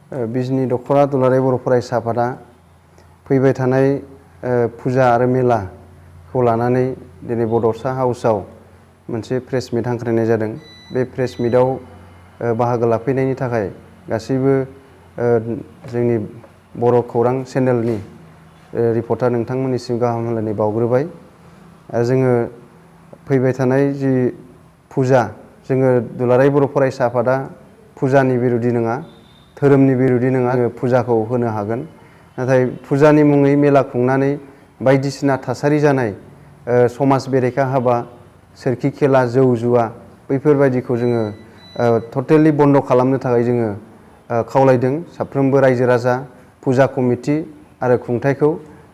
बिजनी दख'रा दुलाराय बर' फरायसा आफादा फैबाय थानाय फुजा आरो मेलाखौ लानानै दिनै बड'सा हाउसाव मोनसे प्रेस मिट हांख्रायनाय जादों। बे प्रेस मिटआव बाहागो लाफैनायनि थाखाय गासैबो जोंनि बर' खौरां चेनेलनि रिपर्टार नोंथांमोननिसिम गाहाम हामलायनाय बावग्रोबाय। आरो जोङो फैबाय थानाय जि फुजा, जोङो दुलाराय बर' फरायसा आफादा फुजानि बिरोधि नङा, धोरोमनि बिरोधि नङा, जोङो फुजाखौ होनो हागोन। नाथाय फुजानि मुङै मेला खुंनानै बायदिसिना थासारि जानाय समाज बेरेखा हाबा, सोरखि खेला, जौ जुवा बैफोरबायदिखौ जोङो टटेलि बन्द खालामनो थाखाय जोङो खावलायदों साफ्रोमबो रायजो राजा, फुजा कमिटि आरो खुंथायखौ।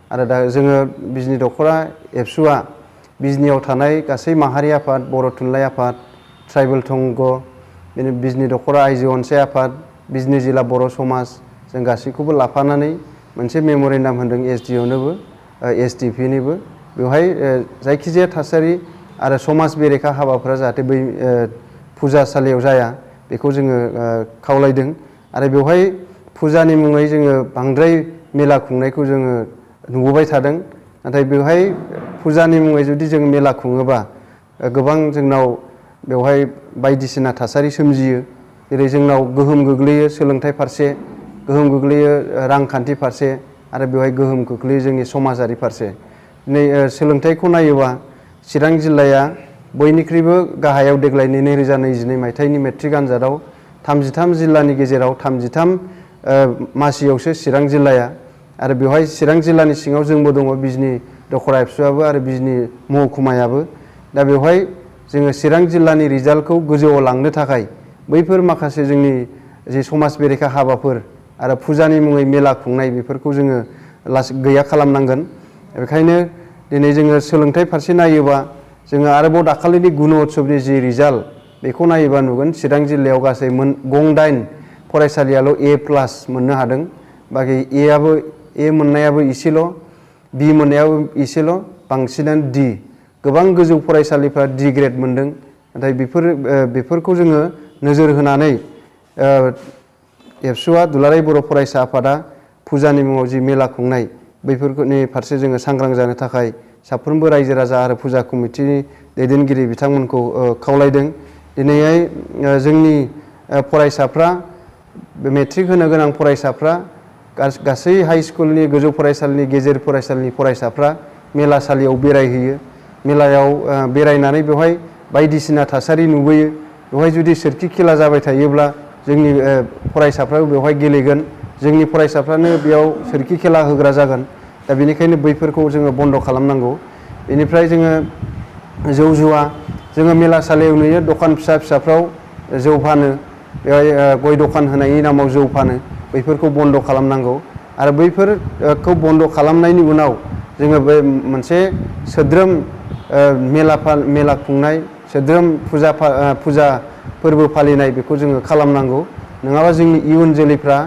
आरो दा जोङो बिजनी दख'रा एबसुआ बिजनीयाव थानाय गासै माहारि आफाद, बर' थुनलाइ आफाद, ट्राइबेल थंग, बिजनी दख'रा आइजो अनसाय आफाद, बिजनी जिल्ला बर' समाज, जों गासैखौबो लाफानानै मोनसे मेम'रेन्डाम होदों एसडिअ-नोबो, एसडिपिनोबो। बेवहाय जायखिजाया थासारि आरो समाज बेरेखा हाबाफोरा जाहाथे बै फुजासालियाव जाया बेखौ जोङो खावलायदों। आरो बेवहाय फुजानि मुङै जोङो बांद्राय मेला खुंनायखौ जोङो नुबोबाय थादों। नाथाय बेवहाय फुजानि मुङै जुदि जों मेला खुङोबा गोबां जोंनाव बेवहाय बायदिसिना थासारि सोमजियो। जेरै जोंनाव गोहोम गोग्लैयो सोलोंथाइ फारसे, गोहोम गोग्लैयो रांखान्थि फारसे, आरो बेवहाय गोहोम खोख्लैयो जोंनि समाजारि फारसे। दिनै सोलोंथाइखौ नायोबा चिरां जिल्लाया बयनिख्रुइबो गाहायाव देग्लायनि 2022 मायथाइनि मेट्रिक आनजादाव 33 जिल्लानि गेजेराव 33 मासियावसो चिरां जिल्लाया। आरो बेवहाय चिरां जिल्लानि सिङाव जोंबो दङ, बिजनी दख'रा एबसुआबो आरो बिजनी महकुमायाबो। दा बेवहाय जोङो चिरां जिल्लानि रिजाल्टखौ गोजौआव लांनो थाखाय बैफोर माखासे जोंनि जि समाज बेरेखा हाबाफोर आरो फुजानि मुङै मेला खुंनाय बेफोरखौ जोङो गैया खालामनांगोन। बेखायनो दिनै जोङो सोलोंथाइ फारसे नायोबा जोङो आरोबाव दाखालिनि गुन उत्सबनि जि रिजाल्ट बेखौ नायोबा नुगोन चिरां जिल्लायाव गासै 8 फरायसालियाल' A+ मोननो हादों। बाखि ए मोननायाबो इसेल', बि मोननायाबो इसेल', बांसिनानो D। गोबां गोजौ फरायसालिफ्रा D ग्रेड मोनदों। नाथाय बेफोरखौ जोङो नोजोर होनानै एबसुआ दुलाराय बर' फरायसा आफादा फुजानि मुङाव जि मेला खुंनाय बैफोरनि फारसे जोङो सांग्रां जानो थाखाय साफ्रोमबो रायजो राजा आरो फुजा कमिटिनि दैदेनगिरि बिथांमोनखौ खावलायदों। दिनैहाय जोंनि फरायसाफ्रा, मेट्रिक होनो गोनां फरायसाफ्रा, गासै हाइ स्कुलनि, गोजौ फरायसालिनि, गेजेर फरायसालिनि फरायसाफ्रा मेलासालियाव बेरायहैयो। मेलायाव बेरायनानै बेवहाय बायदिसिना थासारि नुबोयो। बेवहाय जुदि सोरखि खेला जाबाय थायोब्ला जोंनि फरायसाफ्राबो बेवहाय गेलेगोन, जोंनि फरायसाफ्रानो बेयाव सोरखि खेला होग्रा जागोन। दा बेनिखायनो बैफोरखौ जोङो बन्द खालामनांगौ। बेनिफ्राय जोङो जौ जुवा, जोङो मेलासालियाव नुयो दखान फिसा फिसाफ्राव जौ फानो, बेवहाय गय दखान होनायनि नामाव जौ फानो, बैफोरखौ बन्द खालामनांगौ। आरो बैफोरखौ बन्द खालामनायनि उनाव जोङो बे मोनसे सोद्रोम मेला खुंनाय, सोद्रोम फुजा फोरबो फालिनाय बेखौ जोङो खालामनांगौ। नङाबा जोंनि इयुन जोलैफ्रा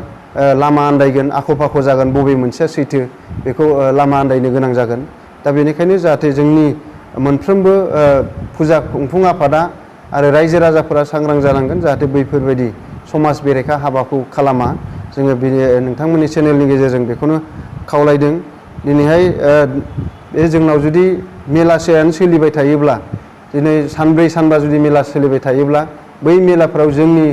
लामा आन्दायगोन, आख' फाख' जागोन, बबे मोनसेया सैथो बेखौ लामा आन्दायनो गोनां जागोन। दा बेनिखायनो जाहाथे जोंनि मोनफ्रोमबो फुजा खुंफुं आफादा आरो रायजो राजाफोरा सांग्रां जानांगोन, जाहाथे बैफोरबायदि समाज बेरेखा हाबाखौ खालामा। जोङो नोंथांमोननि चेनेलनि गेजेरजों बेखौनो खावलायदों। दिनैहाय बे जोंनाव जुदि मेलासेयानो सोलिबाय थायोब्ला, दिनै सानब्रै सानबा जुदि मेला सोलिबाय थायोब्ला, बै मेलाफ्राव जोंनि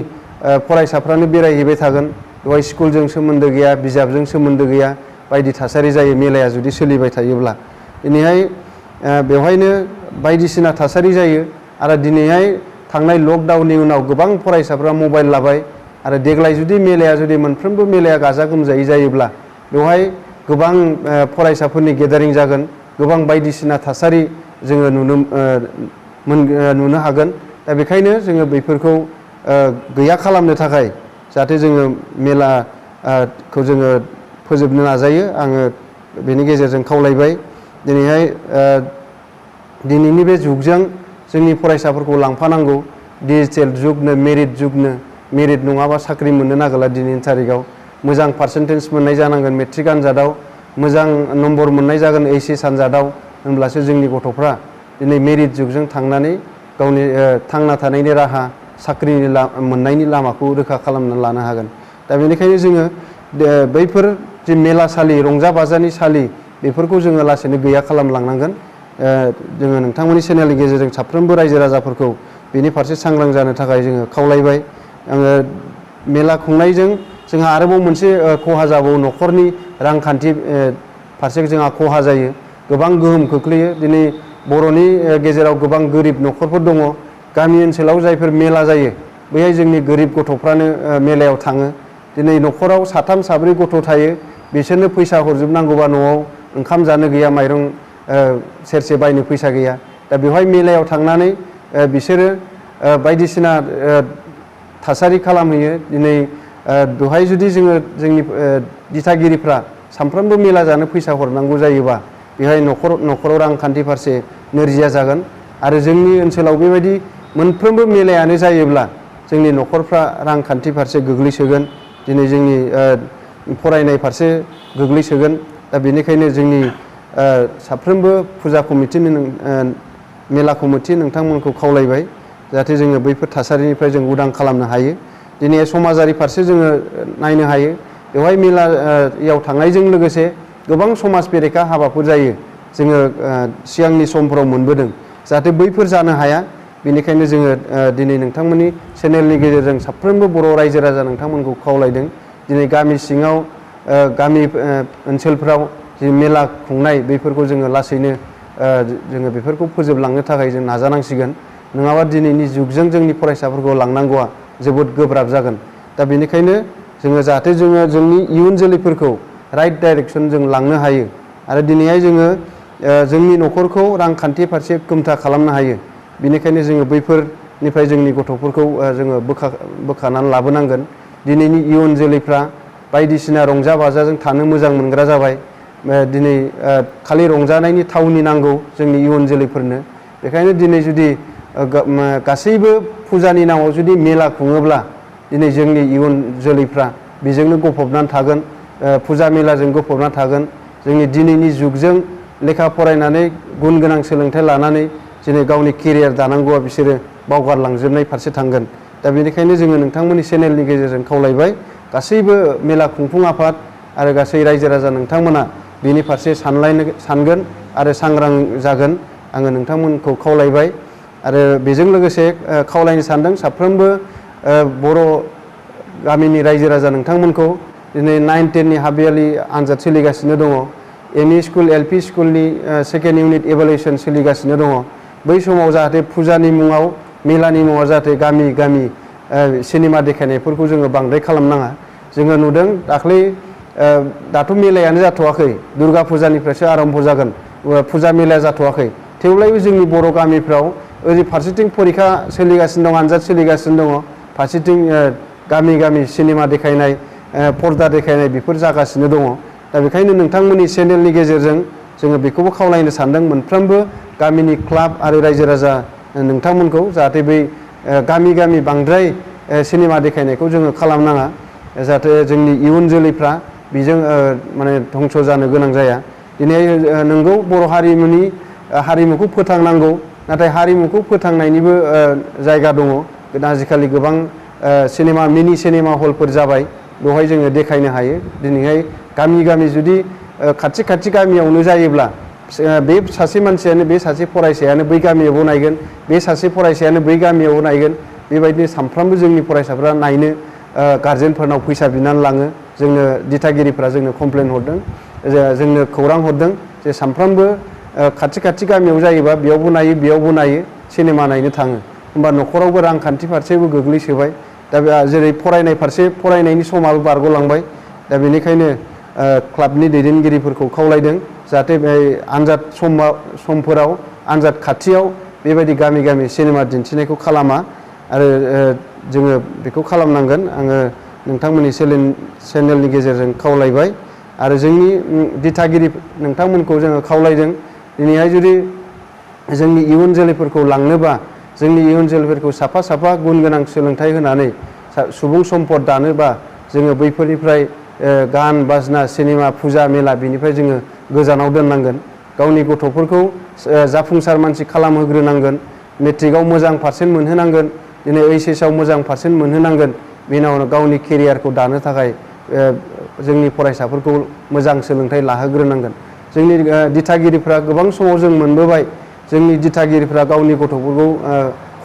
फरायसाफ्रानो बेरायहैबाय थागोन। बेवहाय स्कुलजों सोमोन्दो गैया, बिजाबजों सोमोन्दो गैया, बायदि थासारि जायो मेलाया जुदि सोलिबाय थायोब्ला। दिनैहाय बेवहायनो बायदिसिना थासारि जायो। आरो दिनैहाय थांनाय लकडाउननि उनाव गोबां फरायसाफ्रा मबाइल लाबाय। आरो देग्लाय जुदि मेलाया मोनफ्रोमबो मेलाया गाजा गोमजायै जायोब्ला बेवहाय गोबां फरायसाफोरनि गेदारिं जागोन, गोबां बायदिसिना थासारि जोङो नुनो हागोन। दा बेखायनो जोङो बेफोरखौ गैया खालामनो थाखाय जाहाथे जोङो मेलाखौ जोङो फोजोबनो नाजायो, आङो बेनि गेजेरजों खावलायबाय। दिनैहाय दिनैनि बे जुगजों जोंनि फरायसाफोरखौ लांफानांगौ। डिजिटेल जुगनो, मेरिट जुगनो, मेरिट नङाबा साख्रि मोननो नागिरला दिनैनि थारिखआव। मोजां पार्सेन्टेज मोननाय जानांगोन मेट्रिक आनजादाव, मोजां नम्बर मोननाय जागोन HS आनजादाव, होनब्लासो जोंनि गथ'फ्रा दिनै मेरिट जुगजों थांनानै गावनि थांना थानायनि राहा, साख्रि मोननायनि लामाखौ रोखा खालामनानै लानो हागोन। दा बेनिखायनो जोङो बैफोर जे मेलासालि रंजा बाजानि सालि बेफोरखौ जोङो लासैनो गैया खालामलांनांगोन। जोङो नोंथांमोननि चेनेलनि गेजेरजों साफ्रोमबो रायजो राजाफोरखौ बेनि फारसे सांग्रां जानो थाखाय जोङो खावलायबाय। आङो मेला खुंनायजों जोंहा आरोबाव मोनसे खहा जाबावो, न'खरनि रांखान्थि फारसे जोंहा खहा जायो, गोबां गोहोम खोख्लैयो। दिनै बर'नि गेजेराव गोबां गोरिब न'खरफोर दङ। गामि ओनसोलाव जायफोर मेला जायो बैहाय जोंनि गोरिब गथ'फ्रानो मेलायाव थाङो। दिनै न'खराव साथाम साब्रै गथ' थायो, बिसोरनो फैसा हरजोबनांगौबा न'आव ओंखाम जानो गैया, माइरं सेरसे बायनो फैसा गैया। दा बेवहाय मेलायाव थांनानै बिसोरो बायदिसिना थासारि खालामहैयो। दिनै बेवहाय जुदि जोंनि दिथागिरिफ्रा सानफ्रोमबो मेला जानो फैसा हरनांगौ जायोबा बेवहाय न'खराव रांखान्थि फारसे नोरजिया जागोन। आरो जोंनि ओनसोलाव बेबायदि मोनफ्रोमबो मेलायानो जायोब्ला जोंनि न'खरफ्रा रांखान्थि फारसे गोग्लैसोगोन, दिनै जोंनि फरायनाय फारसे गोग्लैसोगोन। दा बेनिखायनो जोंनि साफ्रोमबो फुजा कमिटिनि मेला कमिटि नोंथांमोनखौ खावलायबाय जाहाथे जोङो बैफोर थासारिनिफ्राय जों उदां खालामनो हायो। दिनै समाजारि फारसे जोङो नायनो हायो, बेवहाय मेलायाव थांनायजों लोगोसे गोबां समाज बेरेखा हाबाफोर जायो, जोङो सिगांनि समफोराव मोनबोदों। जाहाथे बैफोर जानो हाया, बेनिखायनो जोङो दिनै नोंथांमोननि चेनेलनि गेजेरजों साफ्रोमबो बर' रायजो राजा नोंथांमोनखौ खावलायदों। दिनै गामि सिङाव गामि ओनसोलफ्राव जि मेला खुंनाय बैफोरखौ जोङो लासैनो जोङो बेफोरखौ फोजोबलांनो थाखाय जों नाजानांसिगोन। नङाबा दिनैनि जुगजों जोंनि फरायसाफोरखौ लांनांगौआ जोबोद गोब्राब जागोन। दा बेनिखायनो जोङो जाहाथे जोंनि इयुन जोलैफोरखौ राइट डाइरेक्सन जों लांनो हायो आरो दिनैहाय जोङो जोंनि न'खरखौ रांखान्थि फारसे खोमथा खालामनो हायो। बेनिखायनो जोङो बैफोरनिफ्राय जोंनि गथ'फोरखौ जोङो बोखानानै लाबोनांगोन। दिनैनि इयुन जोलैफ्रा बायदिसिना रंजा बाजाजों थानो मोजां मोनग्रा जाबाय। दिनै खालि रंजानायनि थावनि नांगौ जोंनि इयुन जोलैफोरनो। बेखायनो दिनै जुदि गासैबो फुजानि नामाव जुदि मेला खुङोब्ला दिनै जोंनि इयुन जोलैफ्रा बेजोंनो गफबनानै थागोन, फुजा मेलाजों गफबनानै थागोन। जोंनि दिनैनि जुगजों लेखा फरायनानै गुन गोनां सोलोंथाइ लानानै दिनै गावनि केरियार दानांगौआ बिसोरो बावगारलांजोबनाय फारसे थांगोन। दा बेनिखायनो जोङो नोंथांमोननि चेनेलनि गेजेरजों खावलायबाय, गासैबो मेला खुंफुं आफाद आरो गासै रायजो राजा नोंथांमोना बेनि फारसे सानगोन आरो सांग्रां जागोन, आङो नोंथांमोनखौ खावलायबाय। आरो बेजों लोगोसे खावलायनो सानदों साफ्रोमबो बर' गामिनि रायजो राजा नोंथांमोनखौ। दिनै 9-10नि हाफ इयारलि आनजाद सोलिगासिनो दङ। एमइ स्कुल एलपि स्कुलनि सेकेन्ड इउनिट इभालुएसन सोलिगासिनो दङ। बै समाव जाहाथे फुजानि मुङाव मेलानि मुङाव जाहाथे गामि गामि सिनेमा देखायनायफोरखौ जोङो बांद्राय खालामनाङा। जोङो नुदों दाख्लै दाथ' मेलायानो जाथ'वाखै, दुर्गा फुजानिफ्रायसो आरम्भ जागोन, फुजा मेलाया जाथ'वाखै। थेवब्लाबो जोंनि बर' गामिफ्राव ओरै फारसेथिं फरिखा सोलिगासिनो दं, आनजाद सोलिगासिनो दङ, फारसेथिं गामि गामि सिनेमा देखायनाय, पर्दा देखायनाय बेफोर जागासिनो दङ। दा बेखायनो नोंथांमोननि चेनेलनि गेजेरजों जोङो बेखौबो खावलायनो सानदों मोनफ्रोमबो गामिनि क्लाब आरो रायजो राजा नोंथांमोनखौ जाहाथे बै गामि गामि बांद्राय सिनेमा देखायनायखौ जोङो खालामनाङा, जाहाथे जोंनि इयुन जोलैफ्रा बेजों माने धंस' जानो गोनां जाया। दिनै नंगौ बर' हारिमुखौ फोथांनांगौ, नाथाय हारिमुखौ फोथांनायनिबो जायगा दङ। आजिखालि गोबां मिनि सिनेमा हलफोर जाबाय, बेवहाय जोङो देखायनो हायो। दिनैहाय गामि गामि जुदि खाथि खाथि गामियावनो जायोब्ला बे सासे मानसियानो, बे सासे फरायसायानो बै गामियावबो नायगोन, बे सासे फरायसायानो बै गामियावबो नायगोन। बेबायदिनो सानफ्रामबो जोंनि फरायसाफ्रा नायनो गारजेनफोरनाव फैसा बिनानै लाङो। जोंनो दिथागिरिफ्रा जोंनो कमप्लेन हरदों, जोंनो खौरां हरदों जे सानफ्रामबो खाथि खाथि गामियाव जायोबा बेयावबो नायो बेयावबो नायो, सिनेमा नायनो थाङो। होमबा न'खरावबो रांखान्थि फारसेबो गोग्लैसोबाय। दा जेरै फरायनायनि समाबो बारग'लांबाय। दा बेनिखायनो क्लाबनि दैदेनगिरिफोरखौ खावलायदों जाहाथे बे आनजाद समफोराव, आनजाद खाथियाव बेबायदि गामि गामि सिनेमा दिन्थिनायखौ खालामा आरो जोङो बेखौ खालामनांगोन। आङो नोंथांमोननि चेनेलनि गेजेरजों खावलायबाय आरो जोंनि दिथागिरि नोंथांमोनखौ जोङो खावलायदों, दिनैहाय जुदि जोंनि इयुन जोलैफोरखौ लांनोबा, जोंनि इयुन जोलैफोरखौ साफा साफा गुन गोनां सोलोंथाइ होनानै सुबुं सम्पद दानोबा जोङो बैफोरनिफ्राय गान बाजना सिनेमा फुजा मेला बेनिफ्राय जोङो गोजानाव दोननांगोन। गावनि गथ'फोरखौ जाफुंसार मानसि खालामहोग्रोनांगोन, मेट्रिकआव मोजां पारसेन्ट मोनहोनांगोन, दिनै ओइचएसआव मोजां पारसेन्ट मोनहोनांगोन। बेनि उनाव गावनि केरियारखौ दानो थाखाय जोंनि फरायसाफोरखौ मोजां सोलोंथाइ लाहोग्रोनांगोन। जोंनि दिथागिरिफ्रा गोबां समाव जों मोनबोबाय, जोंनि दिथागिरिफ्रा गावनि गथ'फोरखौ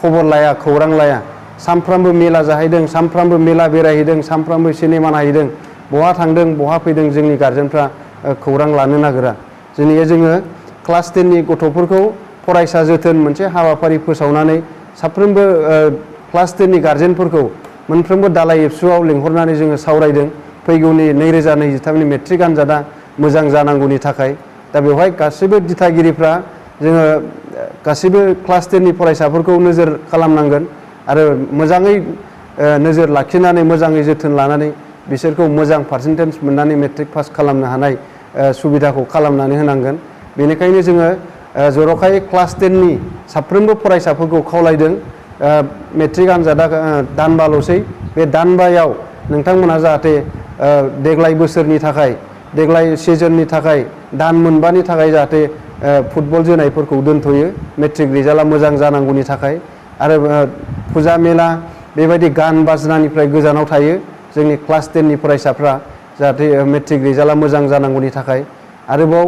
खबर लाया, खौरां लाया। सानफ्रामबो मेला जाहैदों, सानफ्रामबो मेला बेरायहैदों, सानफ्रामबो सिनेमा नायहैदों, बहा थांदों बहा फैदों जोंनि गारजेनफ्रा खौरां लानो नागिरा। जोङो क्लास 10नि गथ'फोरखौ फरायसा जोथोन मोनसे हाबाफारि फोसावनानै साफ्रोमबो क्लास 10नि गारजेनफोरखौ मोनफ्रोमबो दालाइ एबसुआव लिंहरनानै जोङो सावरायदों। फैगौनि 2023नि मेट्रिक आनजादा मोजां जानांगौनि थाखाय। दा बेवहाय गासैबो दिथागिरिफ्रा जोङो गासैबो क्लास 10नि फरायसाफोरखौ नोजोर खालामनांगोन आरो मोजाङै नोजोर लाखिनानै मोजाङै जोथोन लानानै बिसोरखौ मोजां पारसेन्टेज मोननानै मेट्रिक पास खालामनो हानाय सुबिदाखौ खालामनानै होनांगोन। बेनिखायनो जोङो जर'खायै क्लास 10नि साफ्रोमबो फरायसाफोरखौ खावलायदों, मेट्रिक आनजादा दानबाल'सै, बे दानबायाव नोंथांमोनहा जाहाथे देग्लाय बोसोरनि थाखाय, देग्लाय सिजननि थाखाय, दान मोनबानि थाखाय जाहाथे फुटबल जोनायफोरखौ दोनथ'यो, मेट्रिक रिजाल्टआ मोजां जानांगौनि थाखाय। आरो फुजा मेला बेबायदि गान बाजनानिफ्राय गोजानाव थायो जोंनि क्लास 10नि फरायसाफ्रा, जाहाथे मेट्रिक रिजाल्टआ मोजां जानांगौनि थाखाय। आरोबाव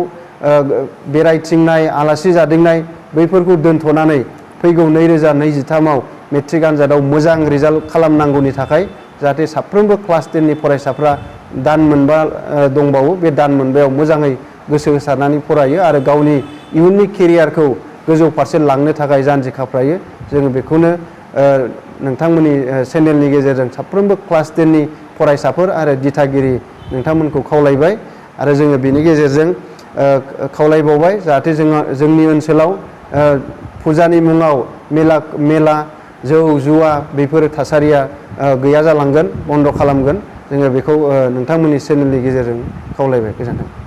बेरायथिंनाय, आलासि जादिंनाय बैफोरखौ दोनथ'नानै फैगौ 2023आव मेट्रिक आनजादाव मोजां रिजाल्ट खालामनांगौनि थाखाय जाहाथे साफ्रोमबो क्लास 10नि फरायसाफ्रा दान मोनबा दंबावो, बे दान मोनबायाव मोजाङै गोसो होसारनानै फरायो आरो गावनि इयुननि केरियारखौ गोजौ फारसे लांनो थाखाय जानजि खाफ्रायो। जोङो बेखौनो नोंथांमोननि चेनेलनि गेजेरजों साफ्रोमबो क्लास 10नि फरायसाफोर आरो दिथागिरि नोंथांमोनखौ खावलायबाय। आरो जोङो बेनि गेजेरजों खावलायबावबाय जाहाथे जोंनि ओनसोलाव फुजानि मुङाव मेला जौ जुवा बेफोर थासारिया गैया जालांगोन, बन्द' खालामगोन। जोङो बेखौ नोंथांमोननि चेनेलनि गेजेरजों खावलायबाय। गोजोन्थों।